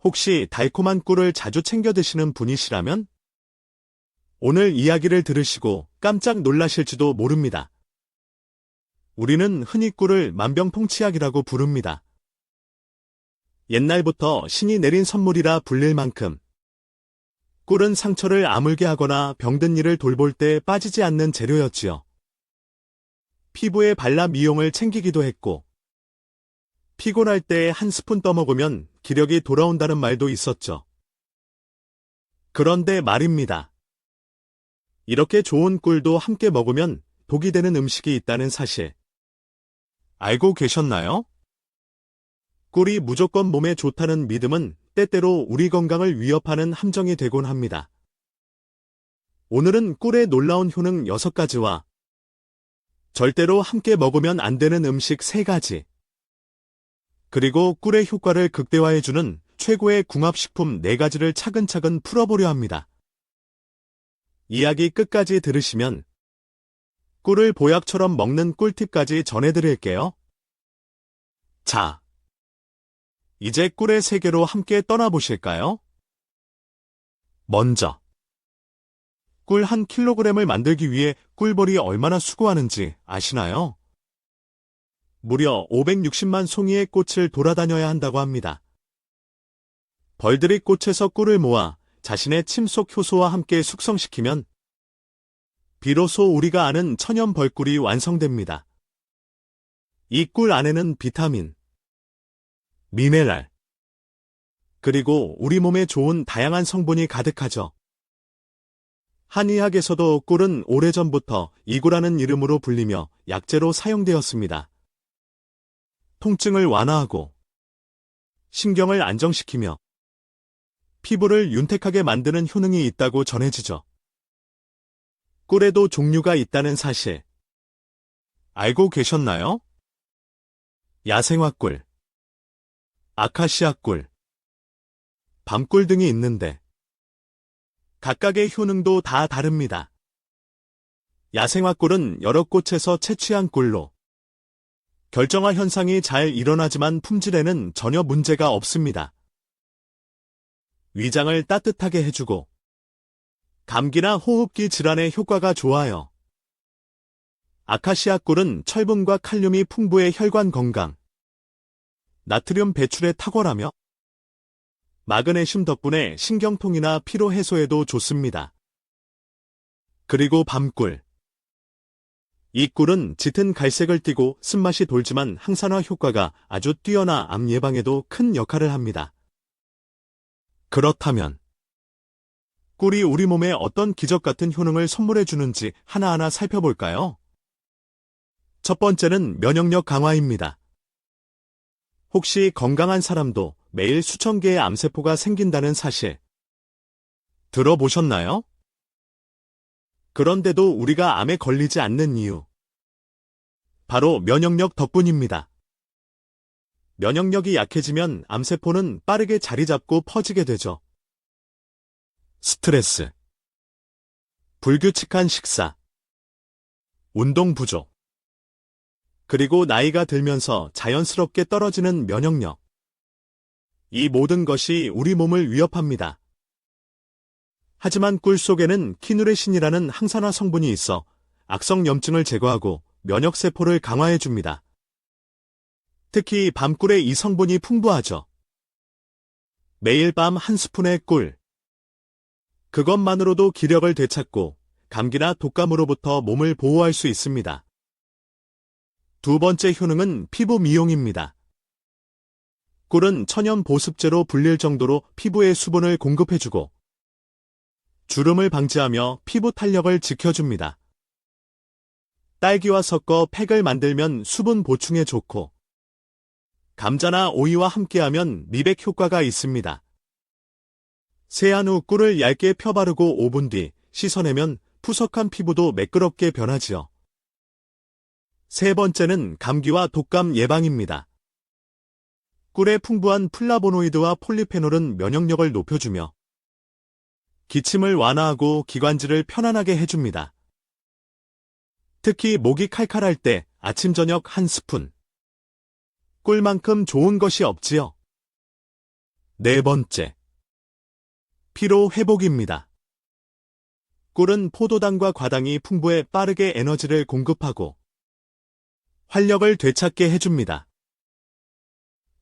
혹시 달콤한 꿀을 자주 챙겨 드시는 분이시라면 오늘 이야기를 들으시고 깜짝 놀라실지도 모릅니다. 우리는 흔히 꿀을 만병통치약이라고 부릅니다. 옛날부터 신이 내린 선물이라 불릴 만큼 꿀은 상처를 아물게 하거나 병든 이를 돌볼 때 빠지지 않는 재료였지요. 피부에 발라 미용을 챙기기도 했고 피곤할 때 한 스푼 떠먹으면 기력이 돌아온다는 말도 있었죠. 그런데 말입니다. 이렇게 좋은 꿀도 함께 먹으면 독이 되는 음식이 있다는 사실 알고 계셨나요? 꿀이 무조건 몸에 좋다는 믿음은 때때로 우리 건강을 위협하는 함정이 되곤 합니다. 오늘은 꿀의 놀라운 효능 6가지와 절대로 함께 먹으면 안 되는 음식 3가지, 그리고 꿀의 효과를 극대화해주는 최고의 궁합식품 4가지를 차근차근 풀어보려 합니다. 이야기 끝까지 들으시면 꿀을 보약처럼 먹는 꿀팁까지 전해드릴게요. 자, 이제 꿀의 세계로 함께 떠나보실까요? 먼저, 꿀 1kg을 만들기 위해 꿀벌이 얼마나 수고하는지 아시나요? 무려 560만 송이의 꽃을 돌아다녀야 한다고 합니다. 벌들이 꽃에서 꿀을 모아 자신의 침속 효소와 함께 숙성시키면 비로소 우리가 아는 천연 벌꿀이 완성됩니다. 이 꿀 안에는 비타민, 미네랄, 그리고 우리 몸에 좋은 다양한 성분이 가득하죠. 한의학에서도 꿀은 오래전부터 이구라는 이름으로 불리며 약재로 사용되었습니다. 통증을 완화하고 신경을 안정시키며 피부를 윤택하게 만드는 효능이 있다고 전해지죠. 꿀에도 종류가 있다는 사실 알고 계셨나요? 야생화꿀, 아카시아꿀, 밤꿀 등이 있는데 각각의 효능도 다 다릅니다. 야생화꿀은 여러 꽃에서 채취한 꿀로 결정화 현상이 잘 일어나지만 품질에는 전혀 문제가 없습니다. 위장을 따뜻하게 해주고 감기나 호흡기 질환에 효과가 좋아요. 아카시아 꿀은 철분과 칼륨이 풍부해 혈관 건강, 나트륨 배출에 탁월하며 마그네슘 덕분에 신경통이나 피로 해소에도 좋습니다. 그리고 밤꿀. 이 꿀은 짙은 갈색을 띠고 쓴맛이 돌지만 항산화 효과가 아주 뛰어나 암 예방에도 큰 역할을 합니다. 그렇다면 꿀이 우리 몸에 어떤 기적 같은 효능을 선물해 주는지 하나하나 살펴볼까요? 첫 번째는 면역력 강화입니다. 혹시 건강한 사람도 매일 수천 개의 암세포가 생긴다는 사실 들어보셨나요? 그런데도 우리가 암에 걸리지 않는 이유 바로 면역력 덕분입니다. 면역력이 약해지면 암세포는 빠르게 자리 잡고 퍼지게 되죠. 스트레스, 불규칙한 식사, 운동 부족, 그리고 나이가 들면서 자연스럽게 떨어지는 면역력. 이 모든 것이 우리 몸을 위협합니다. 하지만 꿀 속에는 키누레신이라는 항산화 성분이 있어 악성 염증을 제거하고 면역세포를 강화해줍니다. 특히 밤꿀에 이 성분이 풍부하죠. 매일 밤 한 스푼의 꿀. 그것만으로도 기력을 되찾고 감기나 독감으로부터 몸을 보호할 수 있습니다. 두 번째 효능은 피부 미용입니다. 꿀은 천연 보습제로 불릴 정도로 피부에 수분을 공급해주고 주름을 방지하며 피부 탄력을 지켜줍니다. 딸기와 섞어 팩을 만들면 수분 보충에 좋고 감자나 오이와 함께하면 미백 효과가 있습니다. 세안 후 꿀을 얇게 펴바르고 5분 뒤 씻어내면 푸석한 피부도 매끄럽게 변하지요. 세 번째는 감기와 독감 예방입니다. 꿀의 풍부한 플라보노이드와 폴리페놀은 면역력을 높여주며 기침을 완화하고 기관지를 편안하게 해줍니다. 특히 목이 칼칼할 때 아침 저녁 한 스푼. 꿀만큼 좋은 것이 없지요. 네 번째, 피로 회복입니다. 꿀은 포도당과 과당이 풍부해 빠르게 에너지를 공급하고 활력을 되찾게 해줍니다.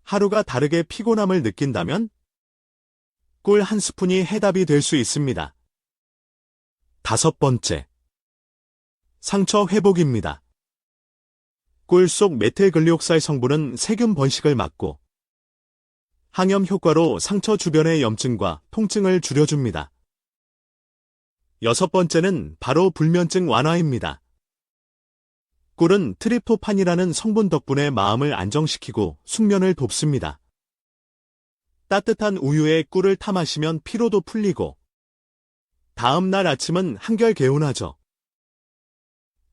하루가 다르게 피곤함을 느낀다면 꿀 한 스푼이 해답이 될 수 있습니다. 다섯 번째, 상처 회복입니다. 꿀 속 메틸글리옥살 성분은 세균 번식을 막고 항염 효과로 상처 주변의 염증과 통증을 줄여줍니다. 여섯 번째는 바로 불면증 완화입니다. 꿀은 트립토판이라는 성분 덕분에 마음을 안정시키고 숙면을 돕습니다. 따뜻한 우유에 꿀을 타 마시면 피로도 풀리고 다음 날 아침은 한결 개운하죠.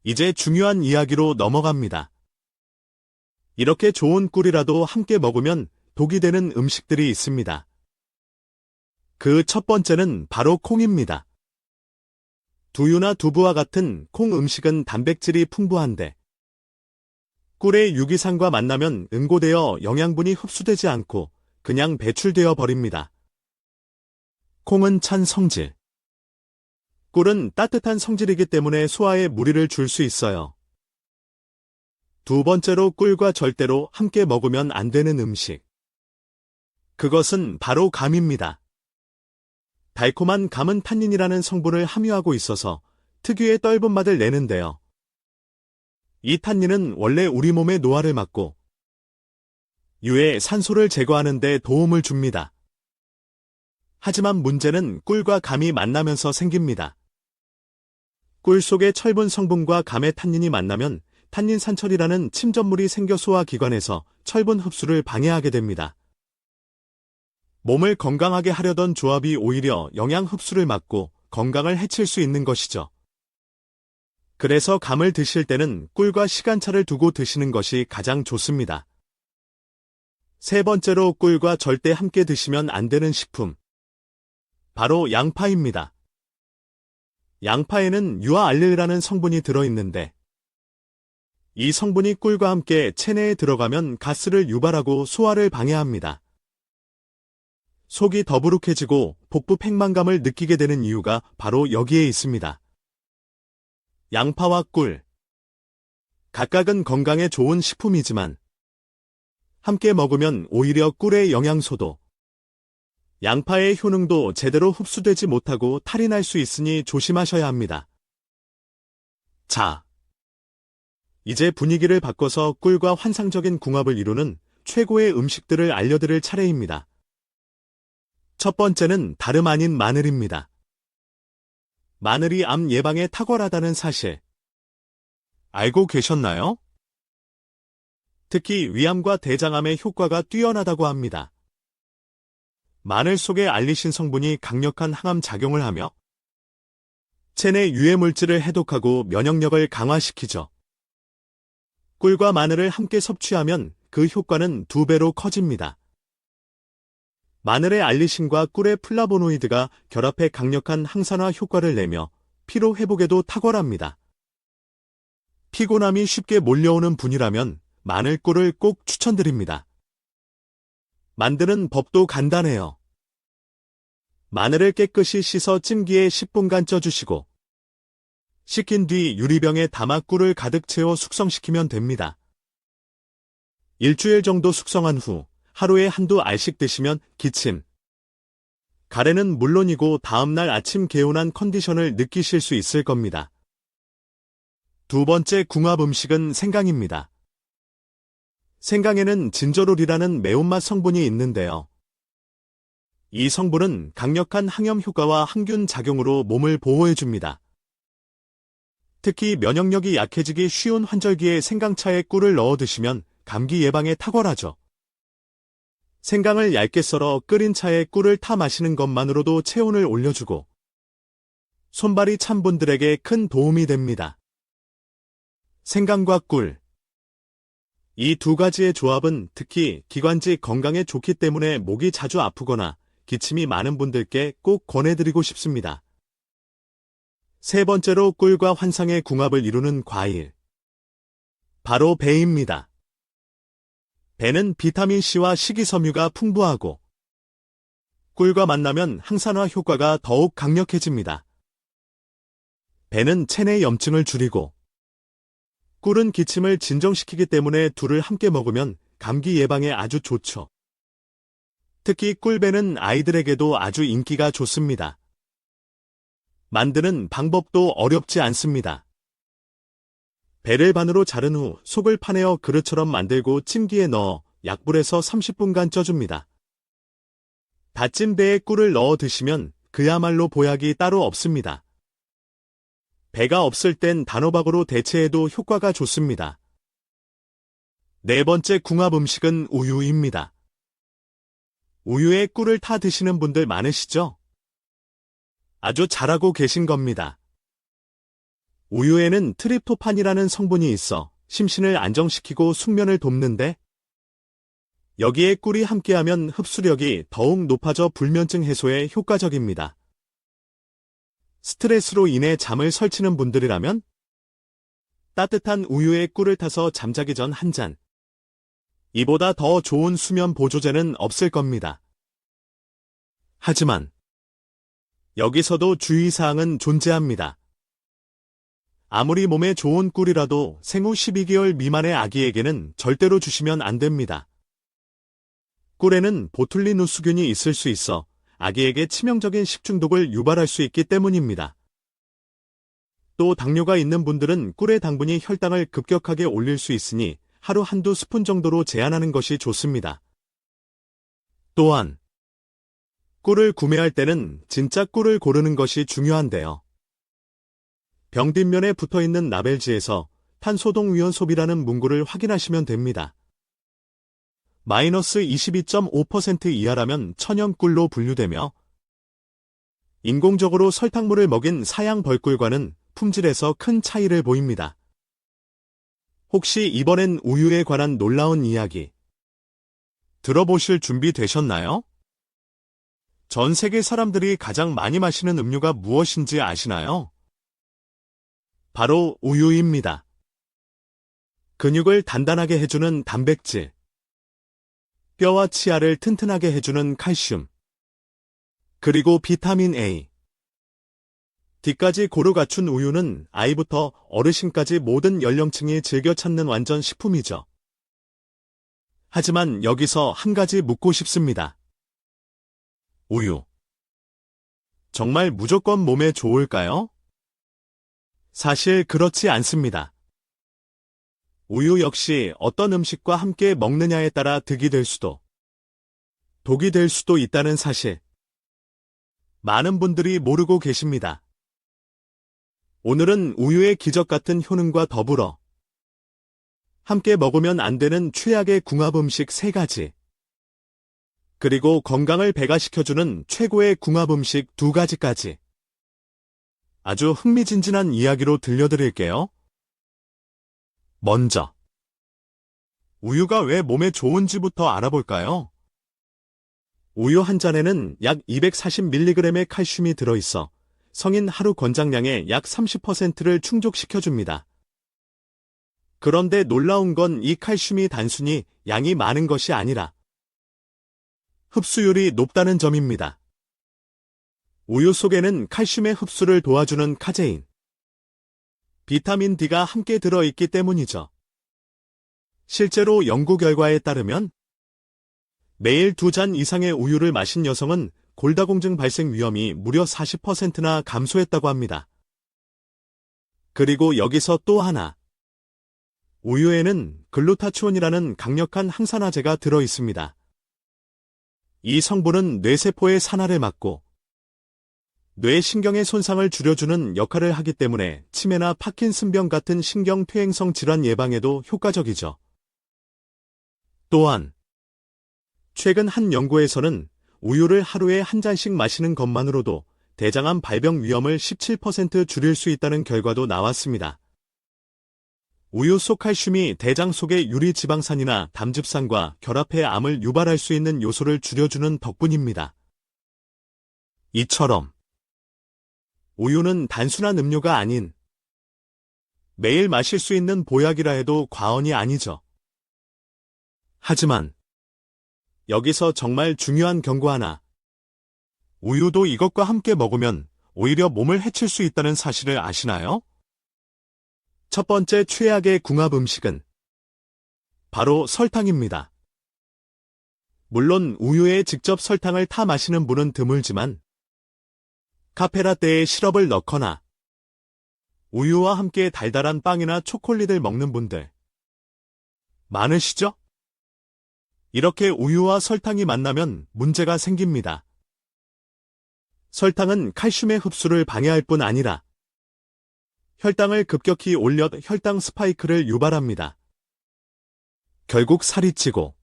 이제 중요한 이야기로 넘어갑니다. 이렇게 좋은 꿀이라도 함께 먹으면 독이 되는 음식들이 있습니다. 그 첫 번째는 바로 콩입니다. 두유나 두부와 같은 콩 음식은 단백질이 풍부한데 꿀의 유기산과 만나면 응고되어 영양분이 흡수되지 않고 그냥 배출되어 버립니다. 콩은 찬 성질. 꿀은 따뜻한 성질이기 때문에 소화에 무리를 줄 수 있어요. 두 번째로 꿀과 절대로 함께 먹으면 안 되는 음식. 그것은 바로 감입니다. 달콤한 감은 탄닌이라는 성분을 함유하고 있어서 특유의 떫은 맛을 내는데요. 이 탄닌은 원래 우리 몸의 노화를 막고 유해 산소를 제거하는 데 도움을 줍니다. 하지만 문제는 꿀과 감이 만나면서 생깁니다. 꿀 속의 철분 성분과 감의 탄닌이 만나면 탄닌 산철이라는 침전물이 생겨 소화기관에서 철분 흡수를 방해하게 됩니다. 몸을 건강하게 하려던 조합이 오히려 영양 흡수를 막고 건강을 해칠 수 있는 것이죠. 그래서 감을 드실 때는 꿀과 시간차를 두고 드시는 것이 가장 좋습니다. 세 번째로 꿀과 절대 함께 드시면 안 되는 식품. 바로 양파입니다. 양파에는 유아알릴이라는 성분이 들어있는데 이 성분이 꿀과 함께 체내에 들어가면 가스를 유발하고 소화를 방해합니다. 속이 더부룩해지고 복부 팽만감을 느끼게 되는 이유가 바로 여기에 있습니다. 양파와 꿀. 각각은 건강에 좋은 식품이지만 함께 먹으면 오히려 꿀의 영양소도 양파의 효능도 제대로 흡수되지 못하고 탈이 날 수 있으니 조심하셔야 합니다. 자, 이제 분위기를 바꿔서 꿀과 환상적인 궁합을 이루는 최고의 음식들을 알려드릴 차례입니다. 첫 번째는 다름 아닌 마늘입니다. 마늘이 암 예방에 탁월하다는 사실 알고 계셨나요? 특히 위암과 대장암의 효과가 뛰어나다고 합니다. 마늘 속의 알리신 성분이 강력한 항암 작용을 하며 체내 유해물질을 해독하고 면역력을 강화시키죠. 꿀과 마늘을 함께 섭취하면 그 효과는 2배로 커집니다. 마늘의 알리신과 꿀의 플라보노이드가 결합해 강력한 항산화 효과를 내며 피로 회복에도 탁월합니다. 피곤함이 쉽게 몰려오는 분이라면 마늘꿀을 꼭 추천드립니다. 만드는 법도 간단해요. 마늘을 깨끗이 씻어 찜기에 10분간 쪄주시고 식힌 뒤 유리병에 담아 꿀을 가득 채워 숙성시키면 됩니다. 일주일 정도 숙성한 후 하루에 한두 알씩 드시면 기침, 가래는 물론이고 다음날 아침 개운한 컨디션을 느끼실 수 있을 겁니다. 두 번째 궁합 음식은 생강입니다. 생강에는 진저롤이라는 매운맛 성분이 있는데요. 이 성분은 강력한 항염 효과와 항균 작용으로 몸을 보호해줍니다. 특히 면역력이 약해지기 쉬운 환절기에 생강차에 꿀을 넣어 드시면 감기 예방에 탁월하죠. 생강을 얇게 썰어 끓인 차에 꿀을 타 마시는 것만으로도 체온을 올려주고 손발이 찬 분들에게 큰 도움이 됩니다. 생강과 꿀. 이 두 가지의 조합은 특히 기관지 건강에 좋기 때문에 목이 자주 아프거나 기침이 많은 분들께 꼭 권해드리고 싶습니다. 세 번째로 꿀과 환상의 궁합을 이루는 과일. 바로 배입니다. 배는 비타민C와 식이섬유가 풍부하고 꿀과 만나면 항산화 효과가 더욱 강력해집니다. 배는 체내 염증을 줄이고 꿀은 기침을 진정시키기 때문에 둘을 함께 먹으면 감기 예방에 아주 좋죠. 특히 꿀배는 아이들에게도 아주 인기가 좋습니다. 만드는 방법도 어렵지 않습니다. 배를 반으로 자른 후 속을 파내어 그릇처럼 만들고 찜기에 넣어 약불에서 30분간 쪄줍니다. 다찐 배에 꿀을 넣어 드시면 그야말로 보약이 따로 없습니다. 배가 없을 땐 단호박으로 대체해도 효과가 좋습니다. 네 번째 궁합 음식은 우유입니다. 우유에 꿀을 타 드시는 분들 많으시죠? 아주 잘하고 계신 겁니다. 우유에는 트립토판이라는 성분이 있어 심신을 안정시키고 숙면을 돕는데 여기에 꿀이 함께하면 흡수력이 더욱 높아져 불면증 해소에 효과적입니다. 스트레스로 인해 잠을 설치는 분들이라면 따뜻한 우유에 꿀을 타서 잠자기 전 한 잔. 이보다 더 좋은 수면 보조제는 없을 겁니다. 하지만 여기서도 주의사항은 존재합니다. 아무리 몸에 좋은 꿀이라도 생후 12개월 미만의 아기에게는 절대로 주시면 안 됩니다. 꿀에는 보툴리누스균이 있을 수 있어 아기에게 치명적인 식중독을 유발할 수 있기 때문입니다. 또 당뇨가 있는 분들은 꿀의 당분이 혈당을 급격하게 올릴 수 있으니 하루 한두 스푼 정도로 제한하는 것이 좋습니다. 또한 꿀을 구매할 때는 진짜 꿀을 고르는 것이 중요한데요. 병 뒷면에 붙어있는 라벨지에서 탄소동위원소비라는 문구를 확인하시면 됩니다. 마이너스 22.5% 이하라면 천연꿀로 분류되며 인공적으로 설탕물을 먹인 사양 벌꿀과는 품질에서 큰 차이를 보입니다. 혹시 이번엔 우유에 관한 놀라운 이야기 들어보실 준비 되셨나요? 전 세계 사람들이 가장 많이 마시는 음료가 무엇인지 아시나요? 바로 우유입니다. 근육을 단단하게 해주는 단백질, 뼈와 치아를 튼튼하게 해주는 칼슘, 그리고 비타민 A, D까지 고루 갖춘 우유는 아이부터 어르신까지 모든 연령층이 즐겨 찾는 완전 식품이죠. 하지만 여기서 한 가지 묻고 싶습니다. 우유. 정말 무조건 몸에 좋을까요? 사실 그렇지 않습니다. 우유 역시 어떤 음식과 함께 먹느냐에 따라 득이 될 수도, 독이 될 수도 있다는 사실. 많은 분들이 모르고 계십니다. 오늘은 우유의 기적 같은 효능과 더불어 함께 먹으면 안 되는 최악의 궁합 음식 3가지, 그리고 건강을 배가시켜주는 최고의 궁합 음식 2가지까지 아주 흥미진진한 이야기로 들려드릴게요. 먼저, 우유가 왜 몸에 좋은지부터 알아볼까요? 우유 한 잔에는 약 240mg의 칼슘이 들어있어 성인 하루 권장량의 약 30%를 충족시켜줍니다. 그런데 놀라운 건 이 칼슘이 단순히 양이 많은 것이 아니라 흡수율이 높다는 점입니다. 우유 속에는 칼슘의 흡수를 도와주는 카제인, 비타민 D가 함께 들어있기 때문이죠. 실제로 연구 결과에 따르면 매일 2잔 이상의 우유를 마신 여성은 골다공증 발생 위험이 무려 40%나 감소했다고 합니다. 그리고 여기서 또 하나. 우유에는 글루타치온이라는 강력한 항산화제가 들어있습니다. 이 성분은 뇌세포의 산화를 막고 뇌신경의 손상을 줄여주는 역할을 하기 때문에 치매나 파킨슨병 같은 신경퇴행성 질환 예방에도 효과적이죠. 또한 최근 한 연구에서는 우유를 하루에 한 잔씩 마시는 것만으로도 대장암 발병 위험을 17% 줄일 수 있다는 결과도 나왔습니다. 우유 속 칼슘이 대장 속의 유리지방산이나 담즙산과 결합해 암을 유발할 수 있는 요소를 줄여주는 덕분입니다. 이처럼 우유는 단순한 음료가 아닌 매일 마실 수 있는 보약이라 해도 과언이 아니죠. 하지만 여기서 정말 중요한 경고 하나. 우유도 이것과 함께 먹으면 오히려 몸을 해칠 수 있다는 사실을 아시나요? 첫 번째 최악의 궁합 음식은 바로 설탕입니다. 물론 우유에 직접 설탕을 타 마시는 분은 드물지만 카페라떼에 시럽을 넣거나 우유와 함께 달달한 빵이나 초콜릿을 먹는 분들 많으시죠? 이렇게 우유와 설탕이 만나면 문제가 생깁니다. 설탕은 칼슘의 흡수를 방해할 뿐 아니라 혈당을 급격히 올려 혈당 스파이크를 유발합니다. 결국 살이 찌고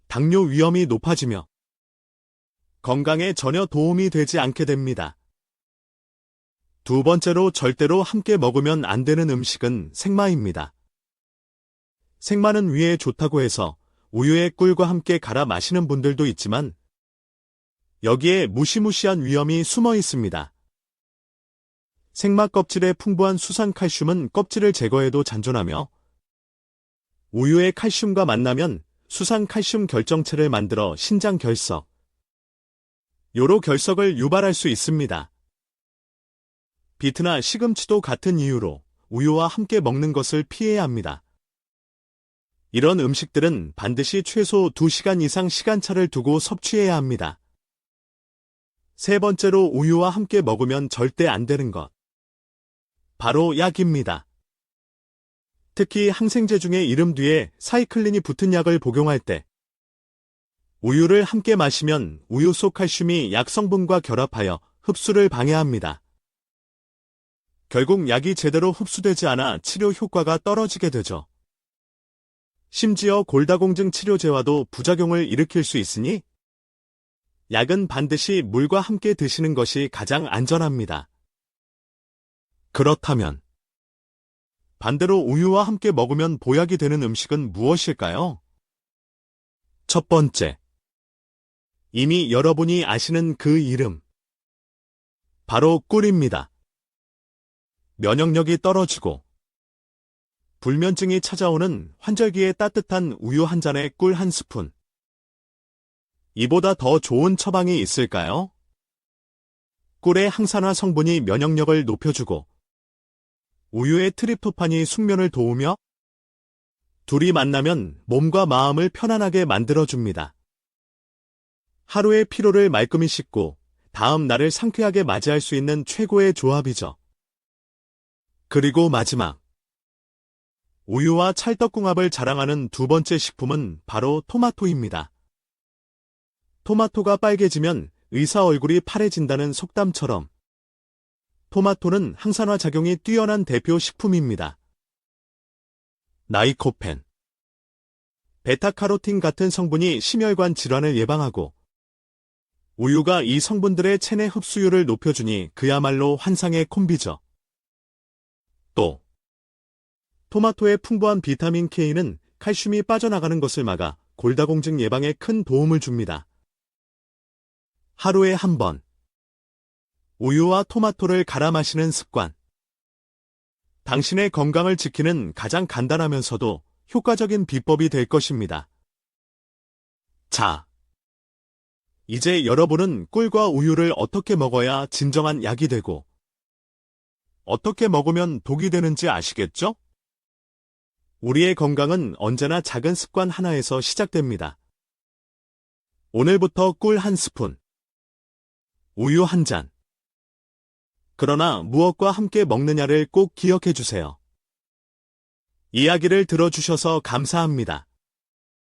당뇨 위험이 높아지며 건강에 전혀 도움이 되지 않게 됩니다. 두 번째로 절대로 함께 먹으면 안 되는 음식은 생마입니다. 생마는 위에 좋다고 해서 우유에 꿀과 함께 갈아 마시는 분들도 있지만 여기에 무시무시한 위험이 숨어 있습니다. 생마 껍질에 풍부한 수산칼슘은 껍질을 제거해도 잔존하며 우유의 칼슘과 만나면 수산칼슘 결정체를 만들어 신장 결석, 요로 결석을 유발할 수 있습니다. 비트나 시금치도 같은 이유로 우유와 함께 먹는 것을 피해야 합니다. 이런 음식들은 반드시 최소 2시간 이상 시간차를 두고 섭취해야 합니다. 세 번째로 우유와 함께 먹으면 절대 안 되는 것. 바로 약입니다. 특히 항생제 중에 이름 뒤에 사이클린이 붙은 약을 복용할 때 우유를 함께 마시면 우유 속 칼슘이 약 성분과 결합하여 흡수를 방해합니다. 결국 약이 제대로 흡수되지 않아 치료 효과가 떨어지게 되죠. 심지어 골다공증 치료제와도 부작용을 일으킬 수 있으니 약은 반드시 물과 함께 드시는 것이 가장 안전합니다. 그렇다면 반대로 우유와 함께 먹으면 보약이 되는 음식은 무엇일까요? 첫 번째, 이미 여러분이 아시는 그 이름, 바로 꿀입니다. 면역력이 떨어지고 불면증이 찾아오는 환절기에 따뜻한 우유 한 잔에 꿀 한 스푼. 이보다 더 좋은 처방이 있을까요? 꿀의 항산화 성분이 면역력을 높여주고 우유의 트립토판이 숙면을 도우며 둘이 만나면 몸과 마음을 편안하게 만들어줍니다. 하루의 피로를 말끔히 씻고 다음 날을 상쾌하게 맞이할 수 있는 최고의 조합이죠. 그리고 마지막, 우유와 찰떡궁합을 자랑하는 두 번째 식품은 바로 토마토입니다. 토마토가 빨개지면 의사 얼굴이 파래진다는 속담처럼 토마토는 항산화 작용이 뛰어난 대표 식품입니다. 나이코펜, 베타카로틴 같은 성분이 심혈관 질환을 예방하고 우유가 이 성분들의 체내 흡수율을 높여주니 그야말로 환상의 콤비죠. 또 토마토의 풍부한 비타민 K는 칼슘이 빠져나가는 것을 막아 골다공증 예방에 큰 도움을 줍니다. 하루에 한 번 우유와 토마토를 갈아 마시는 습관. 당신의 건강을 지키는 가장 간단하면서도 효과적인 비법이 될 것입니다. 자, 이제 여러분은 꿀과 우유를 어떻게 먹어야 진정한 약이 되고 어떻게 먹으면 독이 되는지 아시겠죠? 우리의 건강은 언제나 작은 습관 하나에서 시작됩니다. 오늘부터 꿀 한 스푼, 우유 한 잔. 그러나 무엇과 함께 먹느냐를 꼭 기억해 주세요. 이야기를 들어주셔서 감사합니다.